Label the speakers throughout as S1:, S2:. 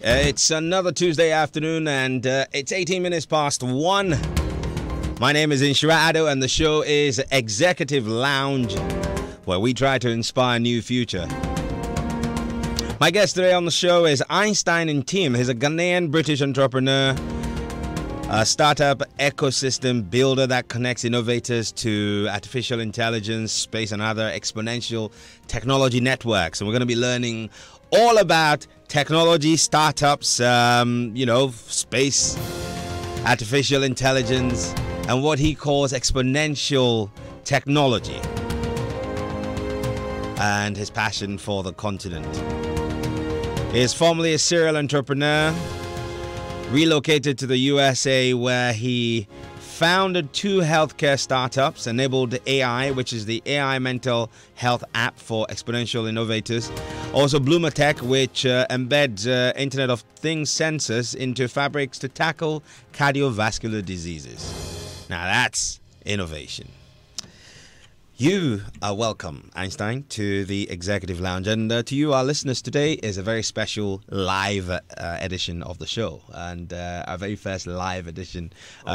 S1: It's another Tuesday afternoon, and it's 18 minutes past 1. My name is Inshira Ado, and the show is Executive Lounge, where we try to inspire a new future. My guest today on the show is Einstein and Team. He's a Ghanaian-British entrepreneur, a startup ecosystem builder that connects innovators to artificial intelligence, space, and other exponential technology networks. And we're going to be learning all about technology, startups, space, artificial intelligence, and what he calls exponential technology, and his passion for the continent. He is formerly a serial entrepreneur, relocated to the USA, where he founded 2 healthcare startups, enabled AI, which is the AI mental health app for exponential innovators. Also Bloomer Tech, which embeds Internet of Things sensors into fabrics to tackle cardiovascular diseases. Now that's innovation. You are welcome, Einstein, to the Executive Lounge. And to you, our listeners, today is a very special live edition of the show, and our very first live edition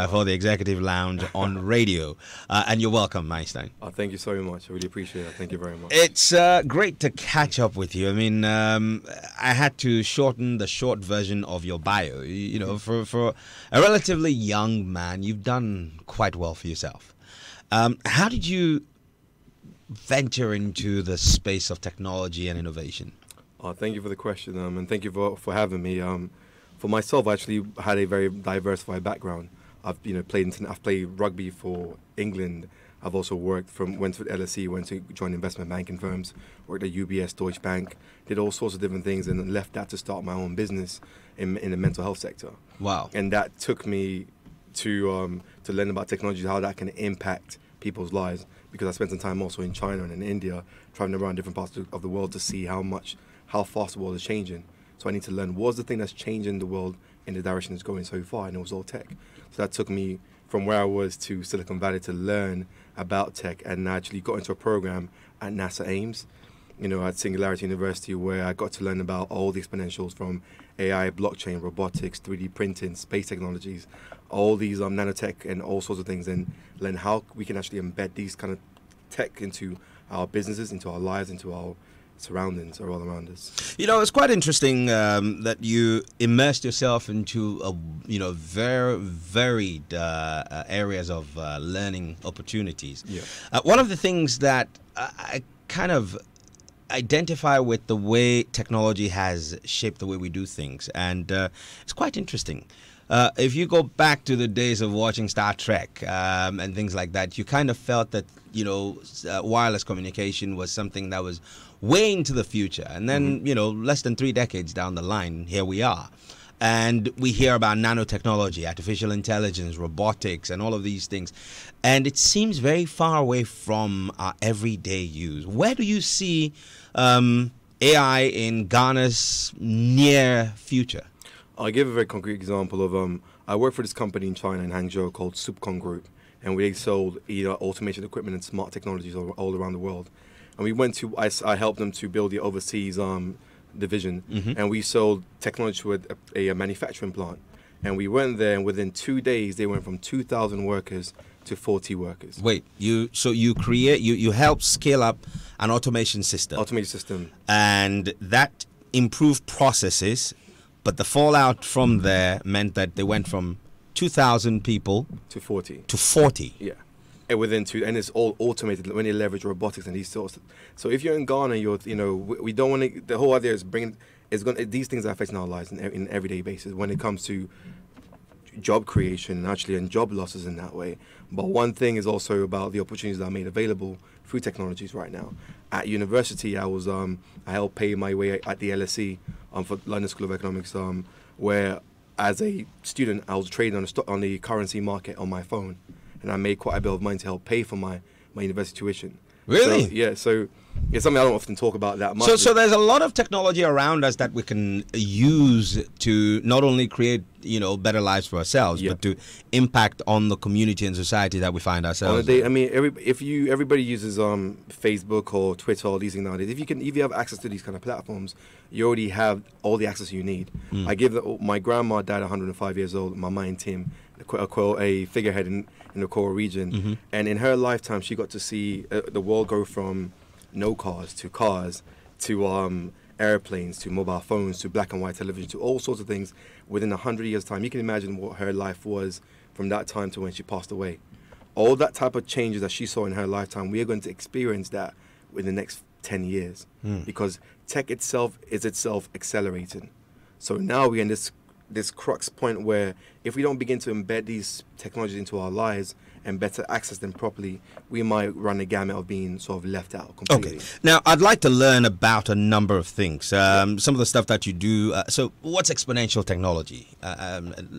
S1: for the Executive Lounge on radio. And you're welcome, Einstein.
S2: Thank you so much. I really appreciate it. Thank you very much.
S1: It's great to catch up with you. I mean, I had to shorten the short version of your bio. You know, for a relatively young man, you've done quite well for yourself. How did you venture into the space of technology and innovation?
S2: Thank you for the question, and thank you for having me. For myself, I actually had a very diversified background. I've played rugby for England. I've also went to LSE, went to join investment banking firms, worked at UBS, Deutsche Bank, did all sorts of different things, and then left that to start my own business in the mental health sector.
S1: Wow!
S2: And that took me to learn about technology, how that can impact people's lives, because I spent some time also in China and in India, traveling around different parts of the world to see how fast the world is changing. So I need to learn what's the thing that's changing the world in the direction it's going so far, and it was all tech. So that took me from where I was to Silicon Valley to learn about tech, and I actually got into a program at NASA Ames, at Singularity University, where I got to learn about all the exponentials from AI, blockchain, robotics, 3D printing, space technologies, all these nanotech and all sorts of things, and learn how we can actually embed these kind of tech into our businesses, into our lives, into our surroundings all around us.
S1: It's quite interesting that you immersed yourself into very varied areas of learning opportunities.
S2: Yeah.
S1: One of the things that I kind of identify with the way technology has shaped the way we do things, and it's quite interesting. If you go back to the days of watching Star Trek and things like that, you kind of felt that wireless communication was something that was way into the future, and then less than 3 decades down the line, here we are. And we hear about nanotechnology, artificial intelligence, robotics, and all of these things. And it seems very far away from our everyday use. Where do you see AI in Ghana's near future?
S2: I'll give a very concrete example of I work for this company in China, in Hangzhou, called Supcon Group. And we sold automation equipment and smart technologies all around the world. And we went to, I helped them to build the overseas division, and we sold technology to a manufacturing plant, and we went there, and within 2 days they went from 2,000 workers to 40 workers.
S1: Wait, you help scale up an automation system, and that improved processes, but the fallout from there meant that they went from 2,000 people
S2: to 40.
S1: Yeah.
S2: And within and it's all automated when you leverage robotics and these sorts. So if you're in Ghana, we don't want to. The whole idea is these things are affecting our lives in an everyday basis when it comes to job creation and job losses in that way. But one thing is also about the opportunities that are made available through technologies right now. At university, I helped pay my way at the LSE for London School of Economics, where as a student I was trading on the currency market on my phone. And I made quite a bit of money to help pay for my university tuition.
S1: Really?
S2: So It's something I don't often talk about that much.
S1: So there's a lot of technology around us that we can use to not only create, better lives for ourselves, but to impact on the community and society that we find ourselves in.
S2: I mean, everybody uses Facebook or Twitter or these things nowadays. If you have access to these kind of platforms, you already have all the access you need. My grandma died 105 years old. My mind, Tim, a figurehead in the coral region, and in her lifetime, she got to see the world go from no cars to airplanes to mobile phones to black and white television to all sorts of things within 100 years' time. You can imagine what her life was from that time to when she passed away. All that type of changes that she saw in her lifetime, we are going to experience that within the next 10 years because tech itself is accelerating. So now we're in this crux point where if we don't begin to embed these technologies into our lives and better access them properly, we might run the gamut of being sort of left out completely.
S1: Okay. Now, I'd like to learn about a number of things. Some of the stuff that you do. So what's exponential technology?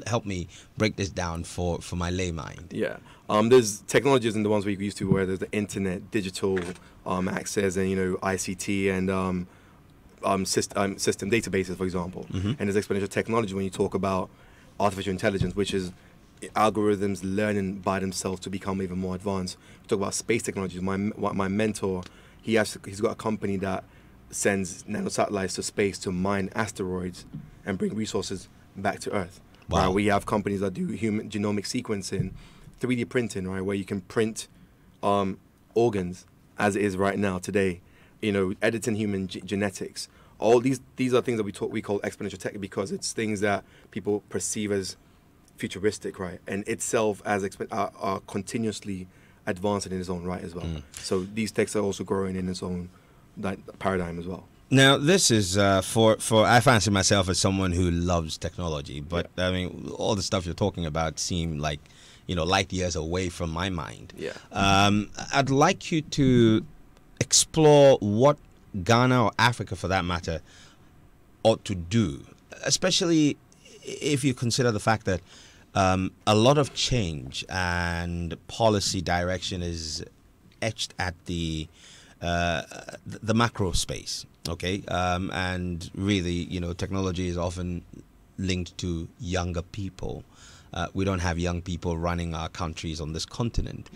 S1: Help me break this down for my lay mind.
S2: Yeah. There's technologies in the ones we're used to where there's the internet, digital access, and, ICT and system databases, for example. And there's exponential technology when you talk about artificial intelligence, which is algorithms learning by themselves to become even more advanced. We talk about space technology. My mentor, he's got a company that sends nanosatellites to space to mine asteroids and bring resources back to Earth.
S1: Wow.
S2: We have companies that do human genomic sequencing, 3D printing, right, where you can print organs as it is right now today. Editing human genetics. All these are things that we call exponential tech because it's things that people perceive as futuristic, right? And itself as are continuously advancing in its own right as well. So these techs are also growing in its own paradigm as well.
S1: Now, this is for I fancy myself as someone who loves technology, but I mean, all the stuff you're talking about seem like, light years away from my mind.
S2: Yeah.
S1: I'd like you to explore what Ghana or Africa, for that matter, ought to do, especially if you consider the fact that a lot of change and policy direction is etched at the macro space, okay? And really, technology is often linked to younger people. We don't have young people running our countries on this continent.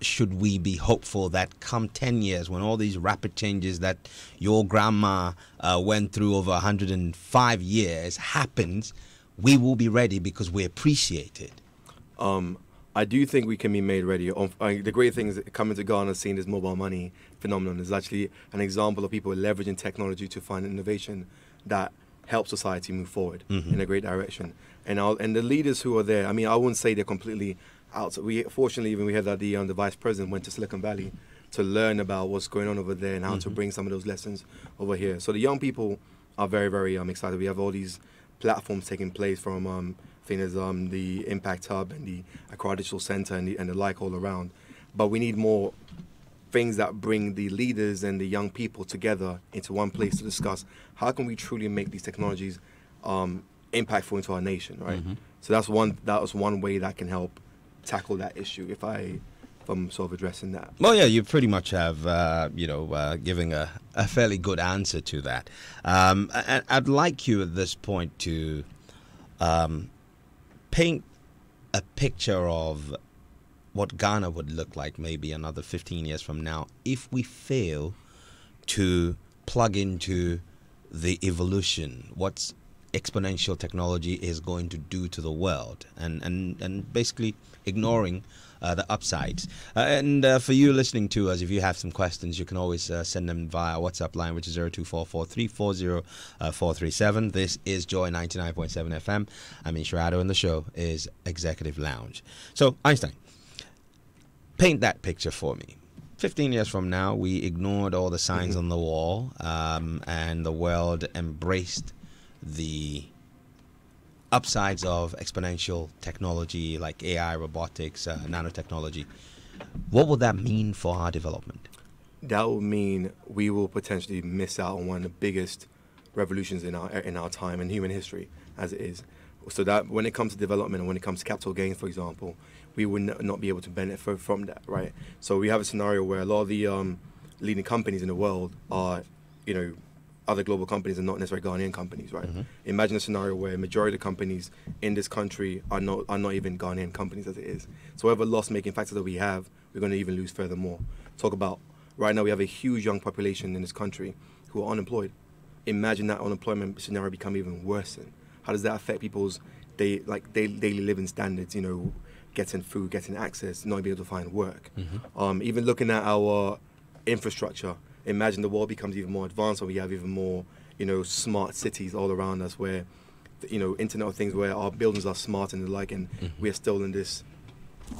S1: Should we be hopeful that come 10 years, when all these rapid changes that your grandma went through over 105 years happens, we will be ready because we appreciate it?
S2: I do think we can be made ready. The great thing is that coming to Ghana, seeing this mobile money phenomenon is actually an example of people leveraging technology to find innovation that helps society move forward in a great direction. And the leaders who are there, I mean, I wouldn't say they're completely out. Fortunately, even we had that the vice president went to Silicon Valley to learn about what's going on over there and how to bring some of those lessons over here. So the young people are very, very excited. We have all these platforms taking place from I think there's the Impact Hub and the Accra Digital Center and the like all around. But we need more things that bring the leaders and the young people together into one place to discuss how can we truly make these technologies impactful into our nation, right? So that was one way that can help tackle that issue if I'm sort of addressing that.
S1: Well, yeah, you pretty much have, giving a fairly good answer to that. And I'd like you at this point to paint a picture of what Ghana would look like maybe another 15 years from now if we fail to plug into the evolution, what's exponential technology is going to do to the world, and basically ignoring the upsides. And for you listening to us, if you have some questions, you can always send them via WhatsApp line, which is 0244340437. This is Joy 99.7 FM. I'm Inshirado, and the show is Executive Lounge. So, Einstein, paint that picture for me. 15 years from now, we ignored all the signs on the wall, and the world embraced the upsides of exponential technology like AI, robotics, nanotechnology. What would that mean for our development?
S2: That would mean we will potentially miss out on one of the biggest revolutions in our time in human history, as it is. So that when it comes to development and when it comes to capital gains, for example, we would not be able to benefit from that, right? So we have a scenario where a lot of the leading companies in the world are, you know, other global companies and not necessarily Ghanaian companies, right? Imagine a scenario where a majority of the companies in this country are not even Ghanaian companies as it is. So whatever loss-making factors that we have, we're going to even lose furthermore. Talk about, right now we have a huge young population in this country who are unemployed. Imagine that unemployment scenario become even worse. Then how does that affect people's daily living standards? You know, getting food, getting access, not being able to find work. Even looking at our infrastructure, imagine the world becomes even more advanced and we have even more, you know, smart cities all around us where, you know, Internet of Things, where our buildings are smart and the like, and we're still in this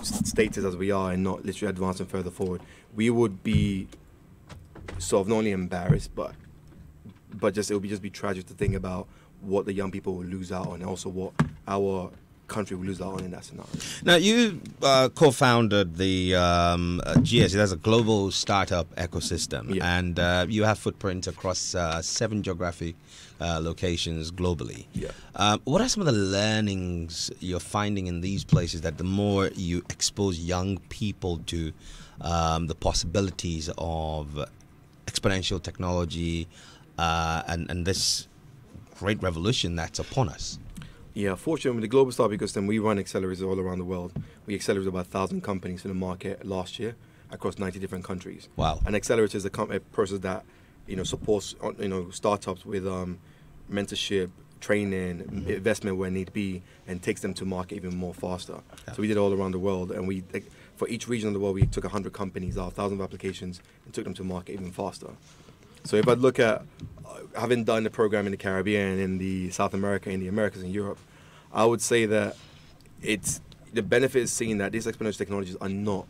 S2: status as we are and not literally advancing further forward. We would be sort of not only embarrassed, but just it would just be tragic to think about what the young people will lose out on, and also what our country will lose out on in that scenario.
S1: Now, you co-founded the GSE, that's a global startup ecosystem, and you have footprints across 7 geographic locations globally. What are some of the learnings you're finding in these places that the more you expose young people to the possibilities of exponential technology and this great revolution that's upon us?
S2: Yeah, fortunately, with the global startup ecosystem, we run accelerators all around the world. We accelerated about 1,000 companies in the market last year across 90 different countries.
S1: Wow.
S2: And accelerators is a process that, you know, supports, you know, startups with mentorship, training, investment where need be, and takes them to market even more faster. So we did it all around the world, and we, for each region of the world, we took 100 companies, 1,000 applications, and took them to market even faster. So if I look at having done the program in the Caribbean, in the South America, in the Americas, and Europe, I would say that it's the benefit is seeing that these exponential technologies are not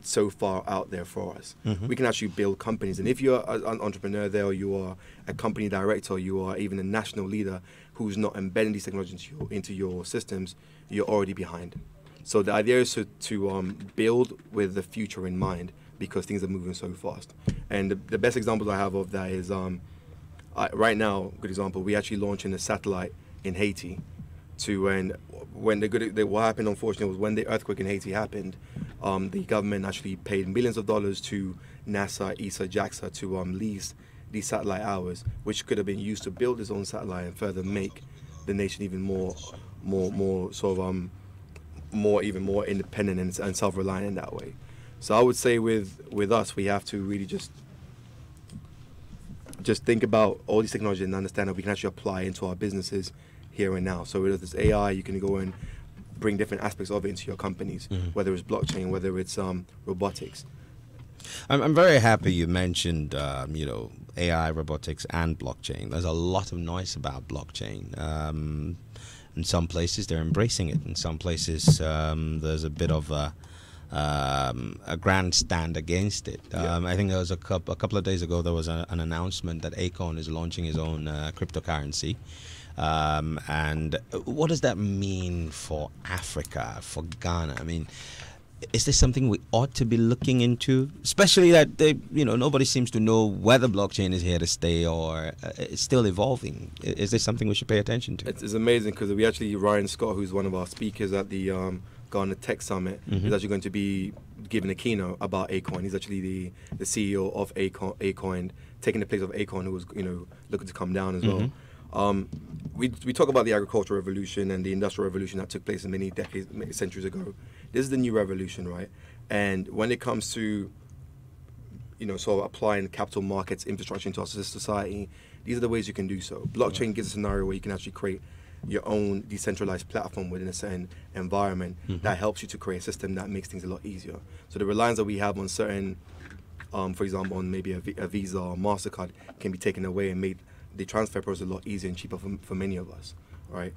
S2: so far out there for us. We can actually build companies, and if you're an entrepreneur there, or you are a company director, or you are even a national leader who's not embedding these technologies into your systems, you're already behind. So the idea is to build with the future in mind, because things are moving so fast. And the best examples I have of that is right now, good example, we actually launching a satellite in Haiti. What happened, unfortunately, was when the earthquake in Haiti happened, the government actually paid millions of dollars to NASA, ESA, JAXA to lease these satellite hours, which could have been used to build its own satellite and further make the nation even more independent and self-reliant in that way. So I would say with us, we have to really just think about all these technologies and understand that we can actually apply into our businesses here and now. So whether it's AI, you can go and bring different aspects of it into your companies, whether it's blockchain, whether it's robotics.
S1: I'm very happy you mentioned AI, robotics, and blockchain. There's a lot of noise about blockchain. In some places, they're embracing it. In some places, there's a bit of a grandstand against it. I think there was a couple of days ago, there was an announcement that Acorn is launching his own cryptocurrency. And what does that mean for Africa, for Ghana? I mean, is this something we ought to be looking into? Especially that nobody seems to know whether blockchain is here to stay or it's still evolving. Is this something we should pay attention to?
S2: It's amazing because we actually, Ryan Scott, who's one of our speakers at the Ghana Tech Summit, is actually going to be giving a keynote about Acorn. He's actually the CEO of Acorn, taking the place of Acorn, who was looking to come down as well. We talk about the agricultural revolution and the industrial revolution that took place many centuries ago. This is the new revolution, right? And when it comes to, sort of applying capital markets infrastructure into our society, these are the ways you can do so. Blockchain gives a scenario where you can actually create your own decentralized platform within a certain environment that helps you to create a system that makes things a lot easier. So the reliance that we have on certain, for example, on maybe a Visa or MasterCard can be taken away and made the transfer process a lot easier and cheaper for many of us, right?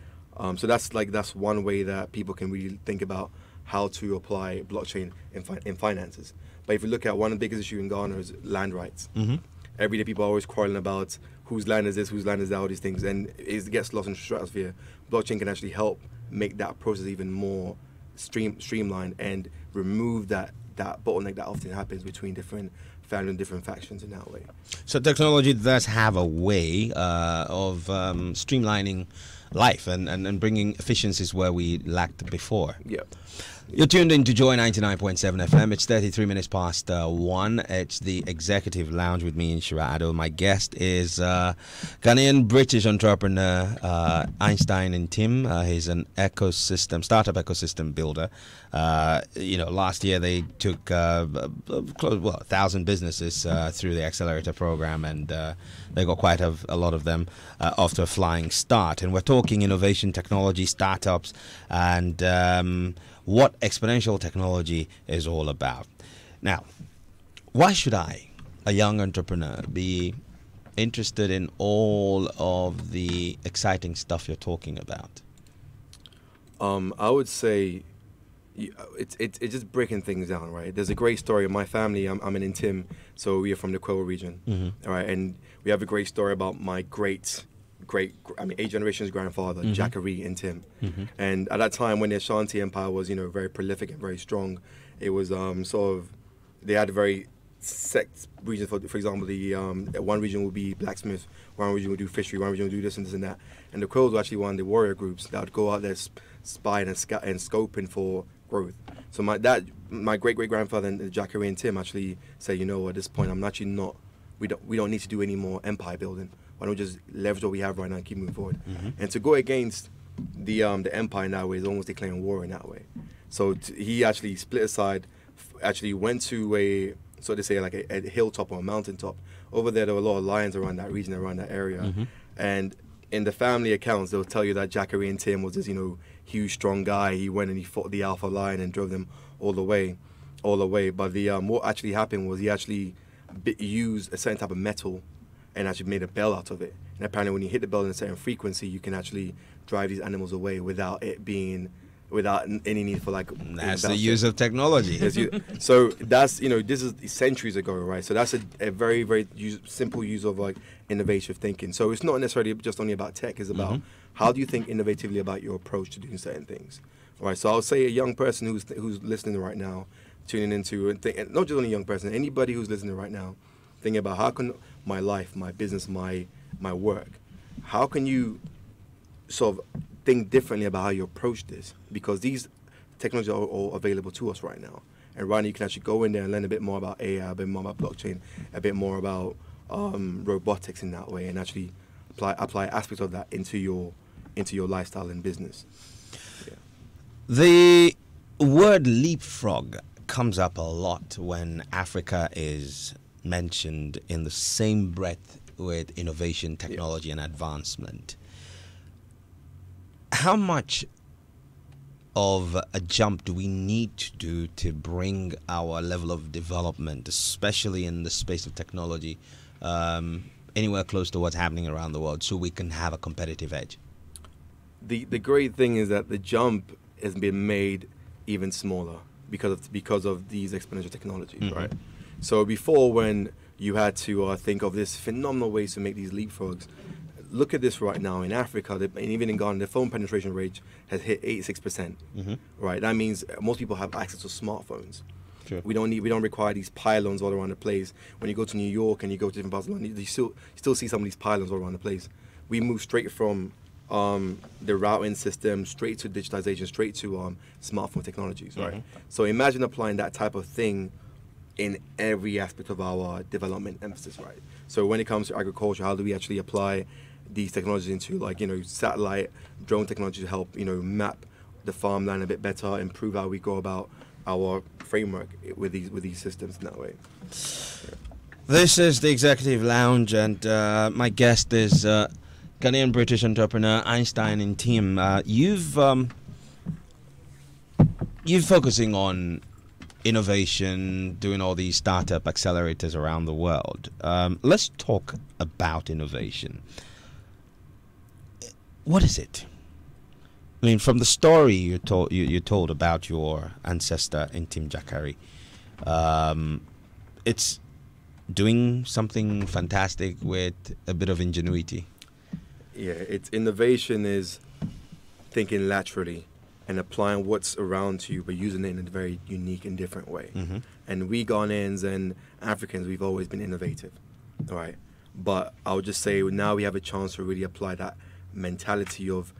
S2: So that's one way that people can really think about how to apply blockchain in finances. But if you look at one of the biggest issues in Ghana is land rights. Every day people are always quarreling about whose land is this, whose land is that, all these things, and it gets lost in the stratosphere. Blockchain can actually help make that process even more streamlined and remove that bottleneck that often happens between different families and different factions in that way.
S1: So technology does have a way of streamlining life and bringing efficiencies where we lacked before.
S2: Yeah.
S1: You're tuned in to Joy 99.7 FM. It's 33 minutes past 1. It's the Executive Lounge with me, Inshira Ado. My guest is Ghanaian British entrepreneur Einstein and Tim. He's an startup ecosystem builder. Last year they took close 1,000 businesses through the accelerator program, and they got quite a lot of them off to a flying start. And we're talking innovation, technology, startups, and what exponential technology is all about. Now, why should I, a young entrepreneur, be interested in all of the exciting stuff you're talking about?
S2: I would say it's just breaking things down, right? There's a great story in my family. I'm an Intim, so we are from the Kwel region, all right? And we have a great story about my eight generations grandfather, Jackery and Tim. And at that time when the Ashanti Empire was, very prolific and very strong, it was they had a very sect region. For example, the one region would be blacksmith, one region would do fishery, one region would do this and this and that. And the Quills were actually one of the warrior groups that would go out there spying and scoping for growth. So my great great grandfather and Jackery and Tim actually said, at this point we don't need to do any more empire building. Why don't we just leverage what we have right now and keep moving forward? And to go against the empire in that way is almost declaring war in that way. So he actually split aside, actually went to a hilltop or a mountaintop. Over there were a lot of lions around that region, around that area. And in the family accounts, they'll tell you that Jackery and Tim was this, huge, strong guy. He went and he fought the alpha lion and drove them all the way. But what actually happened was he actually used a certain type of metal and actually made a bell out of it. And apparently when you hit the bell in a certain frequency, you can actually drive these animals away without any need for
S1: That's the use of technology.
S2: So that's, this is centuries ago, right? So that's a very, very simple use of innovative thinking. So it's not necessarily just only about tech, it's about how do you think innovatively about your approach to doing certain things. All right, so I'll say a young person who's listening right now, tuning into, and not just only a young person, anybody who's listening right now, thinking about how can my life, my business, my work, how can you sort of think differently about how you approach this? Because these technologies are all available to us right now. And right now you can actually go in there and learn a bit more about AI, a bit more about blockchain, a bit more about robotics in that way, and actually apply aspects of that into your lifestyle and business. Yeah.
S1: The word leapfrog comes up a lot when Africa is mentioned in the same breath with innovation, technology, and advancement. How much of a jump do we need to do to bring our level of development, especially in the space of technology, anywhere close to what's happening around the world, so we can have a competitive edge?
S2: The great thing is that the jump has been made even smaller because of these exponential technologies, right? So before, when you had to think of this phenomenal ways to make these leapfrogs, look at this right now in Africa, and even in Ghana, the phone penetration rate has hit 86%. Right, that means most people have access to smartphones.
S1: Sure.
S2: We don't require these pylons all around the place. When you go to New York and you go to different parts of London, you still see some of these pylons all around the place. We move straight from the routing system straight to digitization, straight to smartphone technologies, right? So imagine applying that type of thing in every aspect of our development emphasis, right? So when it comes to agriculture, how do we actually apply these technologies into satellite, drone technology to help map the farmland a bit better, improve how we go about our framework with these systems in that way. Yeah.
S1: This is the Executive Lounge, and my guest is Ghanaian British entrepreneur Einstein and Tim. You're focusing on innovation, doing all these startup accelerators around the world. Let's talk about innovation. What is it? I mean, from the story you told about your ancestor Intim Jackery, it's doing something fantastic with a bit of ingenuity.
S2: Yeah, innovation is thinking laterally and applying what's around you, but using it in a very unique and different way. And we Ghanaians and Africans, we've always been innovative, all right? But I would just say now we have a chance to really apply that mentality of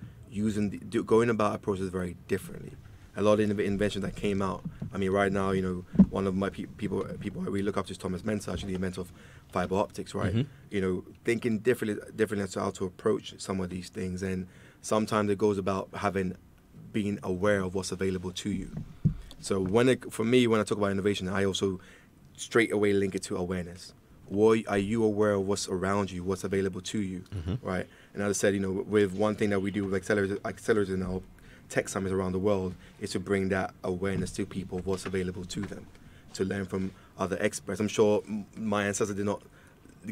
S2: going about our process very differently, a lot of inventions that came out. I mean, right now, you know, one of my people I really look up to is Thomas Mentor, actually the inventor of fiber optics, right?
S1: Mhm.
S2: You know, thinking differently as to how to approach some of these things, and sometimes it goes about being aware of what's available to you. So for me, when I talk about innovation, I also straight away link it to awareness. Are you aware of what's around you, what's available to you, right? And as I said, you know, with one thing that we do with accelerators in our tech summits around the world is to bring that awareness to people of what's available to them, to learn from other experts. I'm sure my ancestor did not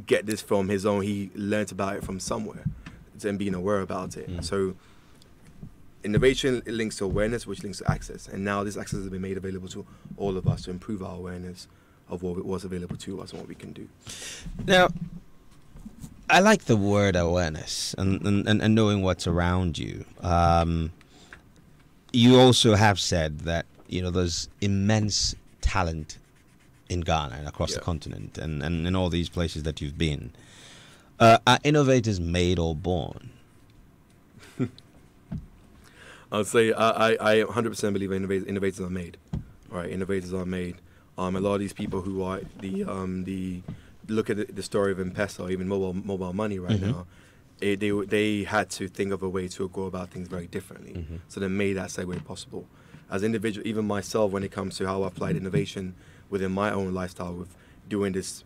S2: get this from his own. He learned about it from somewhere and being aware about it. So innovation links to awareness, which links to access. And now this access has been made available to all of us to improve our awareness of what was available to us and what we can do.
S1: Now, I like the word awareness and knowing what's around you. You also have said that, you know, there's immense talent in Ghana and across the continent and in all these places that you've been. Are innovators made or born?
S2: I'd say I 100% believe innovators are made. Right, innovators are made. A lot of these people who are the look at the story of M-Pesa, or even mobile money right now. They had to think of a way to go about things very differently. So they made that segue possible. As individual, even myself, when it comes to how I applied innovation within my own lifestyle, with doing this,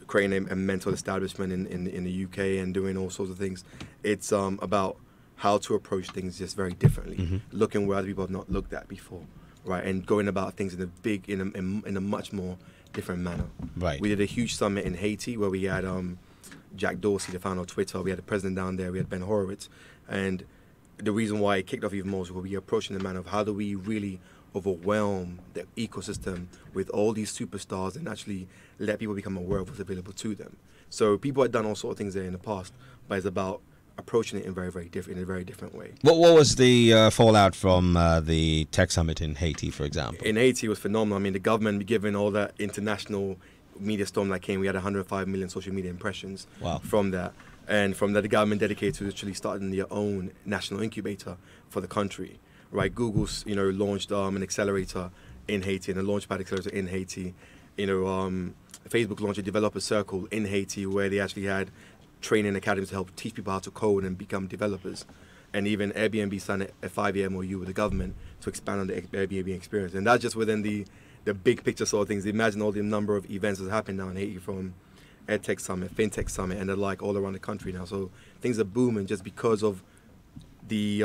S2: creating a mental establishment in the UK and doing all sorts of things, it's about how to approach things just very differently, looking where other people have not looked at before, right, and going about things in a much more different manner.
S1: Right.
S2: We did a huge summit in Haiti where we had Jack Dorsey, the founder of Twitter. We had the president down there. We had Ben Horowitz, and the reason why it kicked off even more was we were approaching the manner of how do we really overwhelm the ecosystem with all these superstars and actually let people become aware of what's available to them. So people had done all sorts of things there in the past, but it's about approaching it in a very different way.
S1: What was the fallout from the tech summit in Haiti, for example?
S2: In Haiti, it was phenomenal. I mean, the government, given all that international media storm that came, we had 105 million social media impressions from that. And from that, the government dedicated to literally starting their own national incubator for the country. Right, Google's launched an accelerator in Haiti and a launchpad accelerator in Haiti. Facebook launched a developer circle in Haiti where they actually had training academies to help teach people how to code and become developers. And even Airbnb signed a 5-year MOU with the government to expand on the Airbnb experience. And that's just within the big picture sort of things. Imagine all the number of events that happen now in Haiti, from EdTech Summit, FinTech Summit, and the like, all around the country now. So things are booming just because of the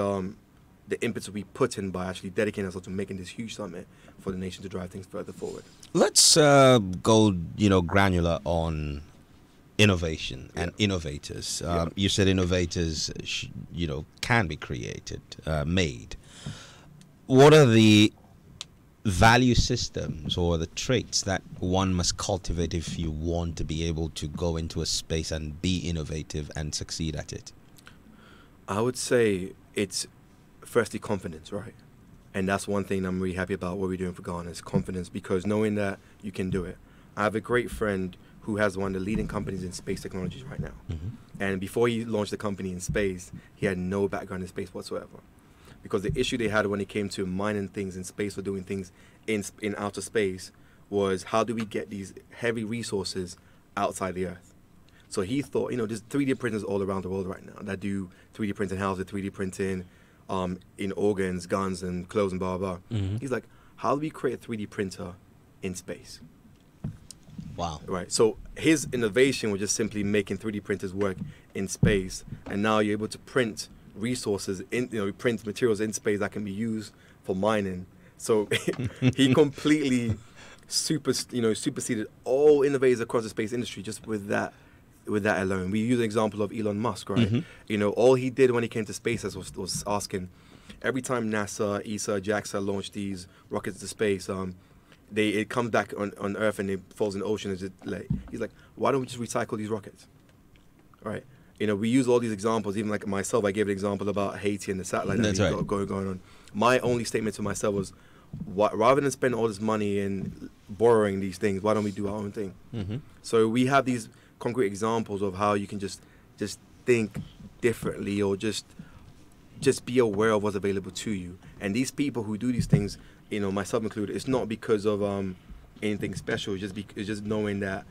S2: impetus we put in by actually dedicating ourselves to making this huge summit for the nation to drive things further forward.
S1: Let's go, granular on innovation and innovators. You said innovators, can be created, made. What are the value systems or the traits that one must cultivate if you want to be able to go into a space and be innovative and succeed at it?
S2: I would say it's firstly confidence, right? And that's one thing I'm really happy about what we're doing for Ghana is confidence, because knowing that you can do it. I have a great friend who has one of the leading companies in space technologies right now. And before he launched the company in space, he had no background in space whatsoever. Because the issue they had when it came to mining things in space or doing things in outer space was, how do we get these heavy resources outside the Earth? So he thought, there's 3D printers all around the world right now that do 3D printing houses, 3D printing in organs, guns, and clothes, and blah, blah, blah. He's like, how do we create a 3D printer in space?
S1: Wow.
S2: Right. So his innovation was just simply making 3D printers work in space, and now you're able to print resources print materials in space that can be used for mining. So he completely superseded all innovators across the space industry just with that alone. We use an example of Elon Musk, right? All he did when he came to space was asking, every time NASA, ESA, JAXA launched these rockets to space, it comes back on Earth and it falls in the ocean. He's like, why don't we just recycle these rockets, right? We use all these examples. Even like myself, I gave an example about Haiti and the satellite that we got going on. My only statement to myself was, rather than spend all this money in borrowing these things, why don't we do our own thing? So we have these concrete examples of how you can just think differently, or just just be aware of what's available to you. And these people who do these things, myself included, it's not because of anything special. It's just knowing that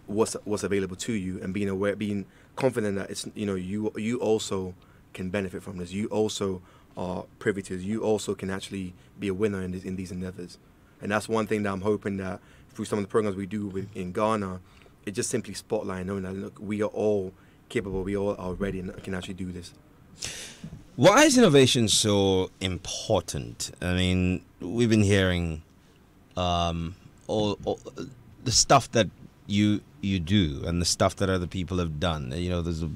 S2: what's available to you and being aware, being confident that it's you also can benefit from this. You also are privy to this. You also can actually be a winner in these endeavors. And that's one thing that I'm hoping that through some of the programs we do in Ghana, it just simply spotlight knowing that, look, we are all capable, we all are ready and can actually do this.
S1: Why is innovation so important? I mean, we've been hearing all the stuff that you do and the stuff that other people have done. There's a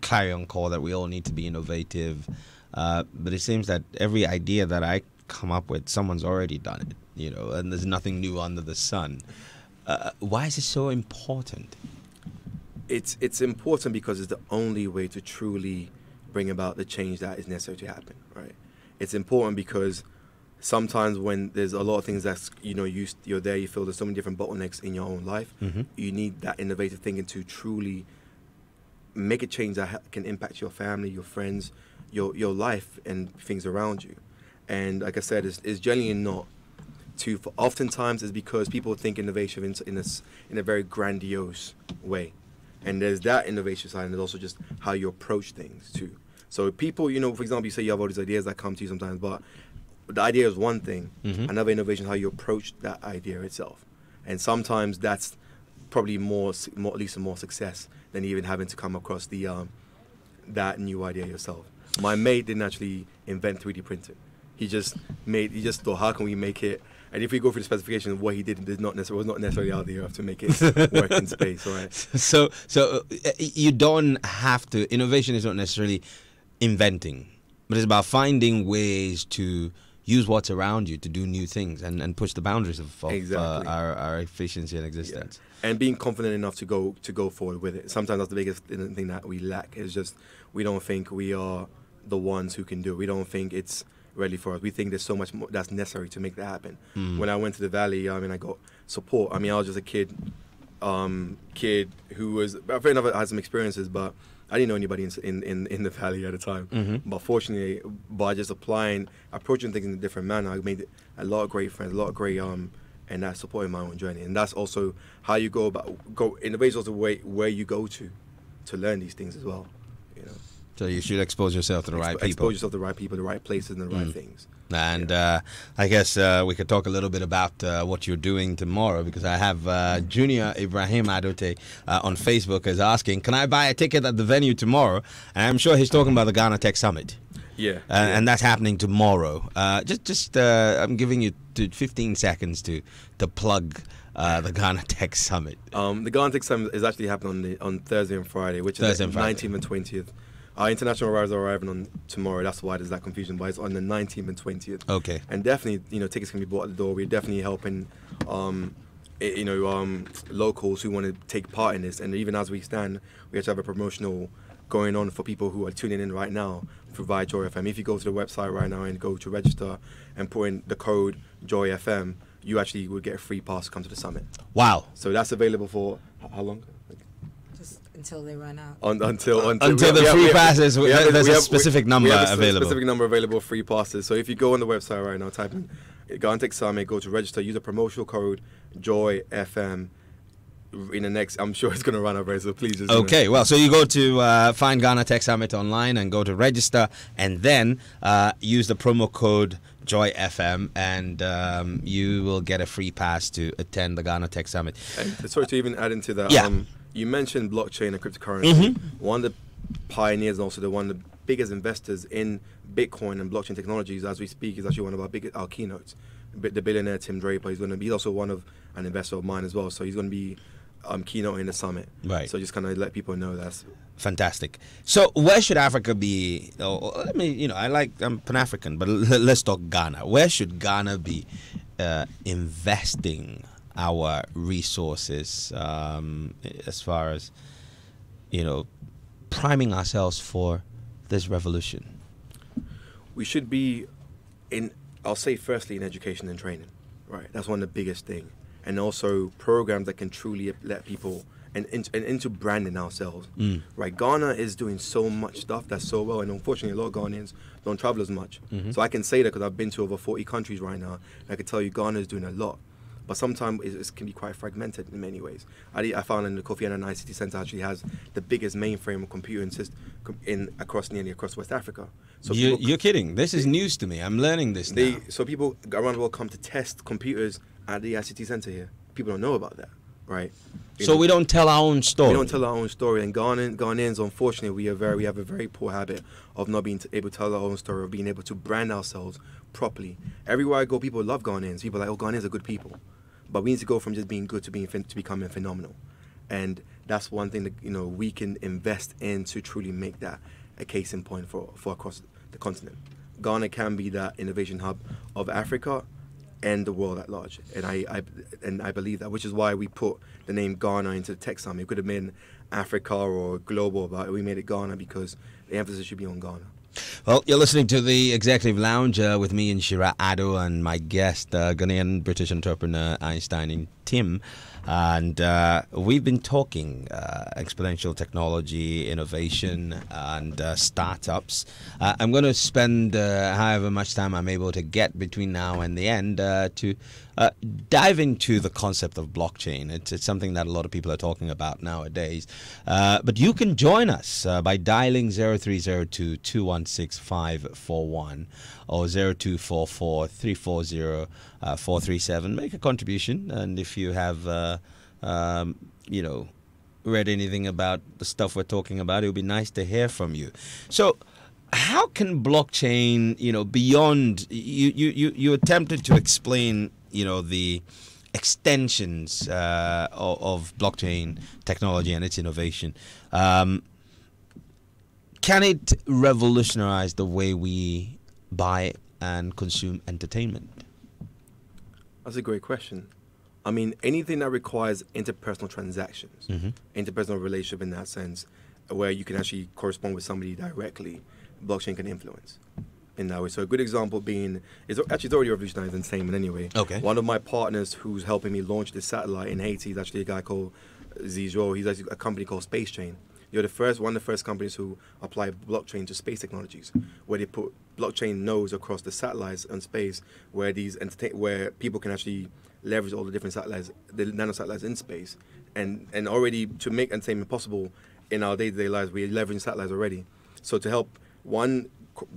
S1: clarion call that we all need to be innovative, but it seems that every idea that I come up with, someone's already done it, and there's nothing new under the sun. Why is it so important?
S2: It's important because it's the only way to truly bring about the change that is necessary to happen, right? It's important because sometimes when there's a lot of things that's, you're there, you feel there's so many different bottlenecks in your own life, you need that innovative thinking to truly make a change that can impact your family, your friends, your life and things around you. And like I said, it's generally not oftentimes it's because people think innovation in a very grandiose way. And there's that innovation side, and there's also just how you approach things too. So people, for example, you say you have all these ideas that come to you sometimes, but the idea is one thing. Another innovation is how you approach that idea itself. And sometimes that's probably more at least more success than even having to come across that new idea yourself. My mate didn't actually invent 3D printing. He just thought, how can we make it? And if we go through the specifications of what he did, was not necessarily out there to make it work in space, right?
S1: So you don't have to. Innovation is not necessarily inventing, but it's about finding ways to use what's around you to do new things and push the boundaries of
S2: exactly.
S1: Our efficiency and existence.
S2: Yeah. And being confident enough to go forward with it. Sometimes that's the biggest thing that we lack. Is just we don't think we are the ones who can do it. We don't think it's ready for us. We think there's so much more that's necessary to make that happen. When I went to the Valley, I got support. I was just a kid who was fair enough. I had some experiences, but I didn't know anybody in the Valley at the time. But fortunately, by just approaching things in a different manner, I made a lot of great friends, a lot of great and that supported my own journey. And that's also how you go innovation is also where you go to learn these things as well.
S1: So you should expose yourself to the right people.
S2: Expose yourself to the right people, the right places, and the right things.
S1: And I guess we could talk a little bit about what you're doing tomorrow, because I have Junior Ibrahim Adote on Facebook is asking, can I buy a ticket at the venue tomorrow? And I'm sure he's talking about the Ghana Tech Summit.
S2: Yeah.
S1: And that's happening tomorrow. I'm giving you 15 seconds to plug the Ghana Tech Summit.
S2: The Ghana Tech Summit is actually happening on Thursday and Friday, which is the 19th and 20th. Our international arrivals are arriving on tomorrow. That's why there's that confusion. But it's on the 19th and 20th.
S1: Okay.
S2: And definitely, tickets can be bought at the door. We're definitely helping, locals who want to take part in this. And even as we stand, we actually have a promotional going on for people who are tuning in right now through via JoyFM. If you go to the website right now and go to register and put in the code JoyFM, you actually will get a free pass to come to the summit.
S1: Wow.
S2: So that's available for how long?
S3: Until they run out.
S2: Until
S1: the free passes, there's a specific number available.
S2: We have a specific number available of free passes. So if you go on the website right now, type in Ghana Tech Summit, go to register, use a promotional code JoyFM. In the next, I'm sure it's going to run over, so please just...
S1: Okay, well, so you go to find Ghana Tech Summit online and go to register, and then use the promo code JoyFM, and you will get a free pass to attend the Ghana Tech Summit.
S2: And sorry to even add into that.
S1: Yeah.
S2: You mentioned blockchain and cryptocurrency. One of the pioneers and also one of the biggest investors in Bitcoin and blockchain technologies as we speak is actually one of our keynotes. The billionaire Tim Draper. He's also an investor of mine as well. So he's going to be keynoting the summit.
S1: Right.
S2: So just kind of let people know that's
S1: fantastic. So where should Africa be? I'm Pan-African, but let's talk Ghana. Where should Ghana be investing our resources as far as priming ourselves for this revolution?
S2: We should be I'll say firstly in education and training, right? That's one of the biggest things. And also programs that can truly let people and into branding ourselves. Right, Ghana is doing so much stuff that's so well, and unfortunately, a lot of Ghanaians don't travel as much. So I can say that because I've been to over 40 countries right now. And I can tell you, Ghana is doing a lot. But sometimes it can be quite fragmented in many ways. I found in the Kofi Annan ICT Center actually has the biggest mainframe computing system nearly across West Africa. So
S1: You're kidding. This is news to me. I'm learning this now.
S2: So people around the world come to test computers at the ICT Center here. People don't know about that, right?
S1: We don't tell our own story.
S2: We don't tell our own story. And Ghanaians, unfortunately, we have a very poor habit of not being able to tell our own story, of being able to brand ourselves properly. Everywhere I go, people love Ghanaians. People are like, oh, Ghanaians are good people. But we need to go from just being good to becoming phenomenal, and that's one thing that we can invest in to truly make that a case in point for across the continent. Ghana can be that innovation hub of Africa and the world at large, and I believe that, which is why we put the name Ghana into the Tech Summit. It could have been Africa or global, but we made it Ghana because the emphasis should be on Ghana.
S1: Well, you're listening to the Executive Lounge with me, Inshira Ado, and my guest, Ghanaian British entrepreneur Einstein Tim. And we've been talking exponential technology, innovation, and startups. I'm going to spend however much time I'm able to get between now and the end to dive into the concept of blockchain. It's something that a lot of people are talking about nowadays. But you can join us by dialing 0302-216-541 or 0244-340-437. Make a contribution, and if you have read anything about the stuff we're talking about, it would be nice to hear from you. So how can blockchain, beyond, you attempted to explain, the extensions of blockchain technology and its innovation. Can it revolutionize the way we buy and consume entertainment?
S2: That's a great question. I mean, anything that requires interpersonal transactions, interpersonal relationship in that sense, where you can actually correspond with somebody directly, blockchain can influence in that way. So a good example being, it's already revolutionized entertainment anyway.
S1: Okay.
S2: One of my partners who's helping me launch this satellite in Haiti is actually a guy called Zizou. He's actually a company called Space Chain. You're one of the first companies who apply blockchain to space technologies, where they put blockchain nodes across the satellites and space, where where people can actually leverage all the different satellites, the nanosatellites in space, and already to make entertainment possible in our day-to-day lives, we're leveraging satellites already. So to help one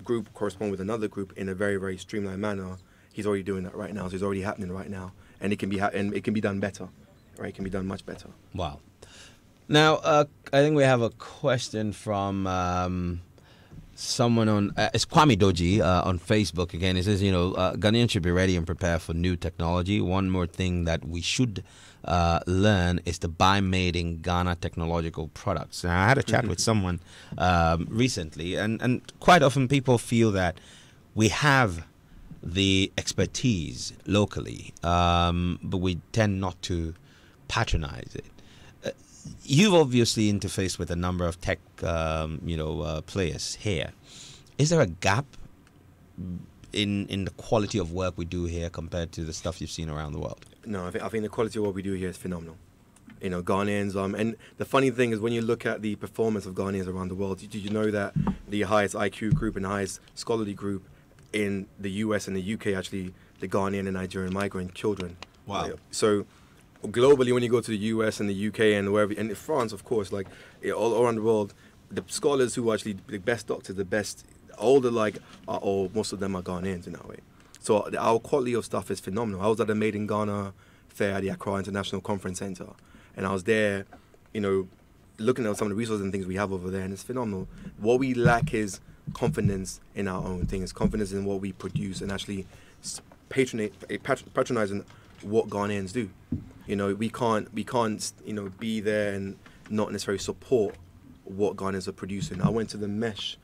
S2: group correspond with another group in a very, very streamlined manner, he's already doing that right now. So it's already happening right now, and it can be done better, right? It can be done much better.
S1: Wow. Now, I think we have a question from someone on, it's Kwame Doji on Facebook again. He says, Ghanaians should be ready and prepare for new technology. One more thing that we should learn is to buy made in Ghana technological products. Now, I had a chat with someone recently, and quite often people feel that we have the expertise locally, but we tend not to patronize it. You've obviously interfaced with a number of tech, players here. Is there a gap in the quality of work we do here compared to the stuff you've seen around the world? No,
S2: I think the quality of what we do here is phenomenal. Ghanaians, and the funny thing is when you look at the performance of Ghanaians around the world, did you know that the highest IQ group and the highest scholarly group in the US and the UK actually the Ghanaian and Nigerian migrant children?
S1: Wow.
S2: So globally, when you go to the US and the UK and wherever, and France, of course, all around the world, the scholars who are actually the best doctors, the best, most of them are Ghanaians in that way. So our quality of stuff is phenomenal. I was at the Made in Ghana fair at the Accra International Conference Center, and I was there, looking at some of the resources and things we have over there, and it's phenomenal. What we lack is confidence in our own things, confidence in what we produce, and actually patronizing what Ghanaians do. We can't be there and not necessarily support what Ghanaians are producing. I went to the Mesh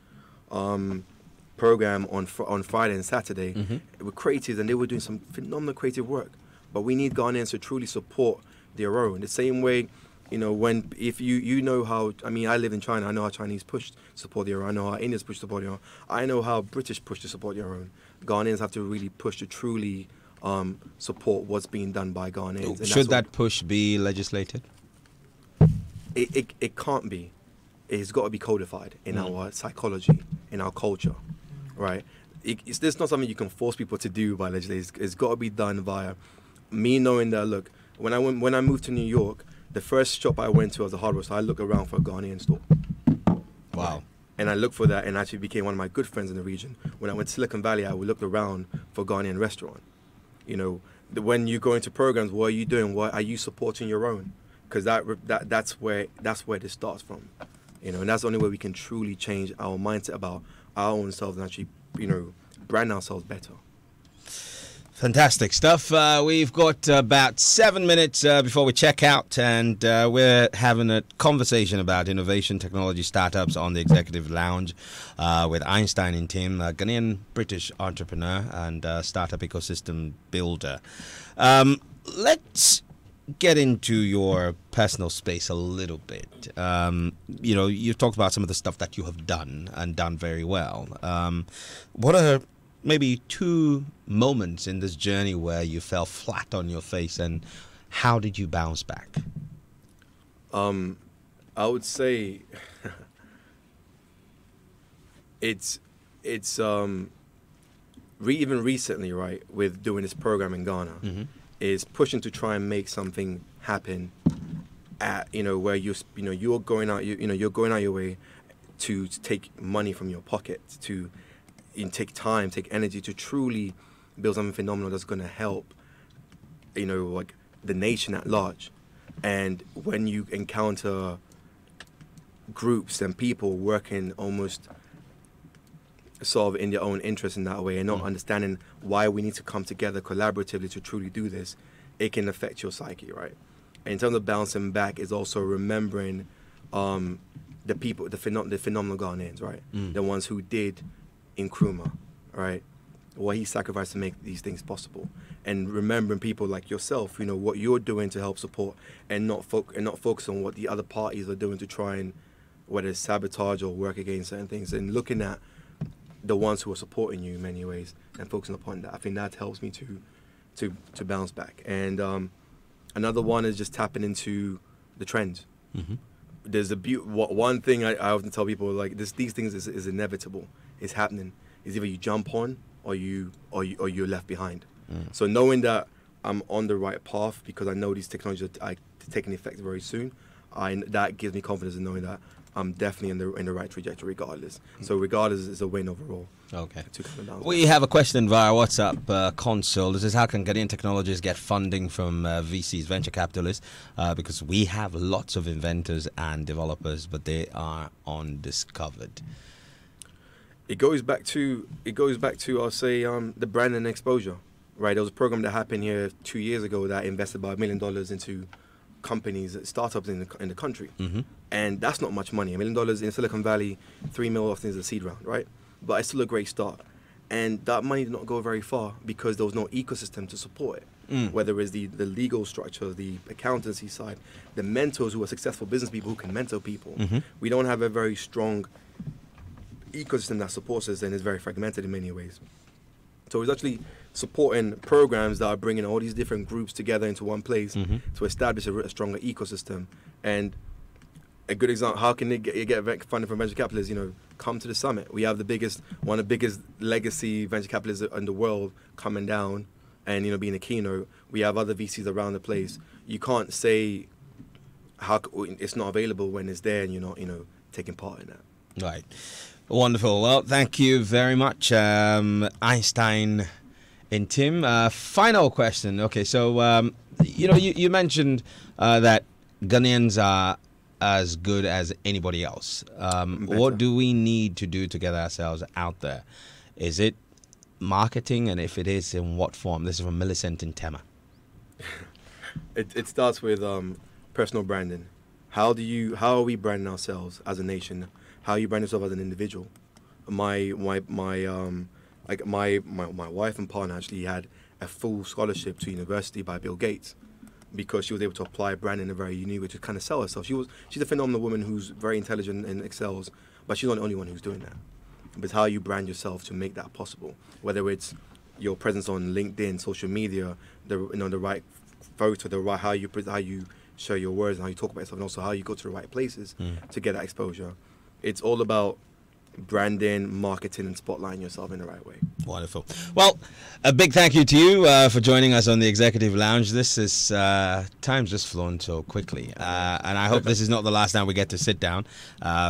S2: program on Friday and Saturday with creatives, and they were doing some phenomenal creative work. But we need Ghanaians to truly support their own. The same way, if you know how, I live in China, I know how Chinese push to support their own, I know how Indians push to support their own, I know how British push to support their own. Ghanaians have to really push to truly support what's being done by Ghanaians.
S1: Should that push be legislated?
S2: it can't be. It's got to be codified in our psychology, in our culture, right? It's not something you can force people to do by legislation. It's got to be done via me knowing that. Look, when I moved to New York, the first shop I went to was a hardware store. I looked around for a Ghanaian store.
S1: Wow.
S2: And I looked for that, and actually became one of my good friends in the region. When I went to Silicon Valley, I looked around for a Ghanaian restaurant. You know, when you go into programs, what are you doing? What are you supporting your own? Because that's where this starts from. You know, and that's the only way we can truly change our mindset about our own selves and actually, you know, brand ourselves better.
S1: Fantastic stuff. We've got about 7 minutes before we check out, and we're having a conversation about innovation technology startups on the Executive Lounge with Einstein and Tim, a Ghanaian British entrepreneur and startup ecosystem builder. Let's get into your personal space a little bit. You know, you've talked about some of the stuff that you have done and done very well. What are maybe 2 moments in this journey where you fell flat on your face, and how did you bounce back?
S2: I would say it's even recently, right, with doing this program in Ghana, is pushing to try and make something happen at, you know, where you're going out your way to take money from your pocket, to take time, take energy to truly build something phenomenal that's going to help, you know, like the nation at large. And when you encounter groups and people working almost sort of in their own interest in that way and not understanding why we need to come together collaboratively to truly do this, it can affect your psyche, right? And in terms of bouncing back, is also remembering the people, the phenomenal Ghanaians, right? The ones who did Nkrumah, right? What he sacrificed to make these things possible, and remembering people like yourself, you know, what you're doing to help support, and not focus on what the other parties are doing to try and, whether it's sabotage or work against certain things, and looking at the ones who are supporting you in many ways and focusing upon that. I think that helps me to bounce back. And another one is just tapping into the trends. There's one thing I often tell people, like these things is inevitable. It's happening. It's either you jump on or you're left behind. So knowing that I'm on the right path because I know these technologies are taking effect very soon, that gives me confidence in knowing that I'm definitely in the right trajectory regardless. So regardless is a win overall. Okay.
S1: We have a question via WhatsApp console. This is, how can Ghanaian technologies get funding from VCs, venture capitalists? Because we have lots of inventors and developers, but they are undiscovered.
S2: It goes back to I'll say the brand and exposure, right? There was a program that happened here 2 years ago that invested about $1 million into companies, startups in the country, and that's not much money. $1 million in Silicon Valley, $3 million often is a seed round, right? But it's still a great start, and that money did not go very far because there was no ecosystem to support it. Whether it's the legal structure, the accountancy side, the mentors who are successful business people who can mentor people. We don't have a very strong ecosystem that supports us, and is very fragmented in many ways. So it's actually supporting programs that are bringing all these different groups together into one place to establish a stronger ecosystem. And a good example, how can they get funding from venture capitalists? You know, come to the summit. We have one of the biggest legacy venture capitalists in the world coming down, and you know, being a keynote. We have other VCs around the place. You can't say how it's not available when it's there and you're not, you know, taking part in that.
S1: Right. Wonderful. Well, thank you very much, Einstein and Tim. Final question. Okay, so you know, you mentioned that Ghanaians are as good as anybody else. What do we need to do to get ourselves out there? Is it marketing, and if it is, in what form? This is from Millicent in Tema.
S2: It starts with personal branding. How are we branding ourselves as a nation? How you brand yourself as an individual? My wife and partner actually had a full scholarship to university by Bill Gates because she was able to apply branding in a very unique way to kind of sell herself. She's a phenomenal woman who's very intelligent and excels, but she's not the only one who's doing that. But how you brand yourself to make that possible, whether it's your presence on LinkedIn, social media, the right photo, how you show your words and how you talk about yourself, and also how you go to the right places to get that exposure. It's all about branding, marketing, and spotlighting yourself in the right way.
S1: Wonderful. Well, a big thank you to you for joining us on the Executive Lounge. This is time's just flown so quickly, and I hope this is not the last time we get to sit down.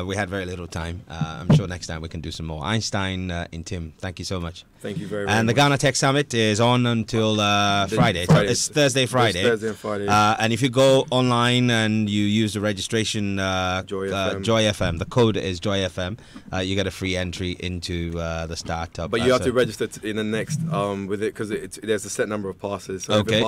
S1: We had very little time. I'm sure next time we can do some more. Einstein in Tim, thank you so much.
S2: Thank you very much.
S1: And the Ghana Tech Summit is on until Friday. It's Thursday, Friday.
S2: It's Thursday and Friday.
S1: And if you go online and you use the registration JoyFM, the code is JoyFM, you get a free entry into the startup.
S2: But you have to register in the next with it, because there's a set number of passes. So
S1: okay.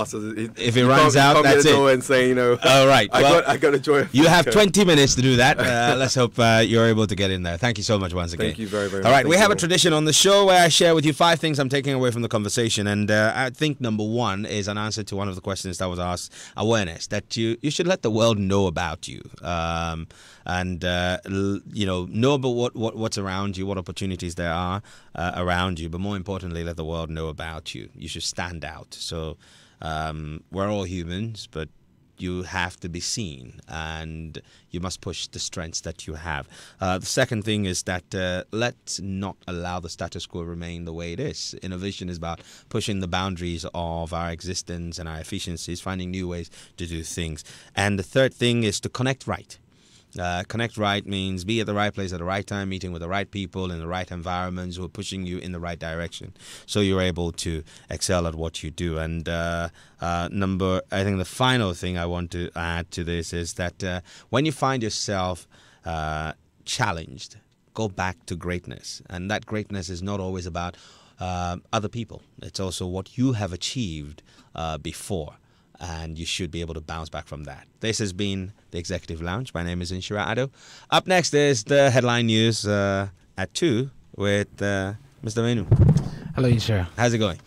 S2: If
S1: it runs out, that's it.
S2: And say, you know,
S1: all right.
S2: I got a JoyFM.
S1: You have 20 minutes to do that. Let's hope you're able to get in there. Thank you so much once again.
S2: Thank you very, very much.
S1: All right, we have a tradition on the show where I share with you 5 things I'm taking away from the conversation, and I think number 1 is an answer to one of the questions that was asked: awareness, that you should let the world know about you, and know about what's around you, what opportunities there are around you, but more importantly, let the world know about you. You should stand out. So we're all humans, but you have to be seen, and you must push the strengths that you have. The second thing is that let's not allow the status quo remain the way it is. Innovation is about pushing the boundaries of our existence and our efficiencies, finding new ways to do things. And the third thing is to connect right. Connect right means be at the right place at the right time, meeting with the right people in the right environments who are pushing you in the right direction, so you're able to excel at what you do. And I think the final thing I want to add to this is that when you find yourself challenged, go back to greatness. And that greatness is not always about other people. It's also what you have achieved before. And you should be able to bounce back from that. This has been the Executive Lounge. My name is Inshira Addo. Up next is the headline news at 2 with Mr. Menu.
S4: Hello, Inshira.
S1: How's it going?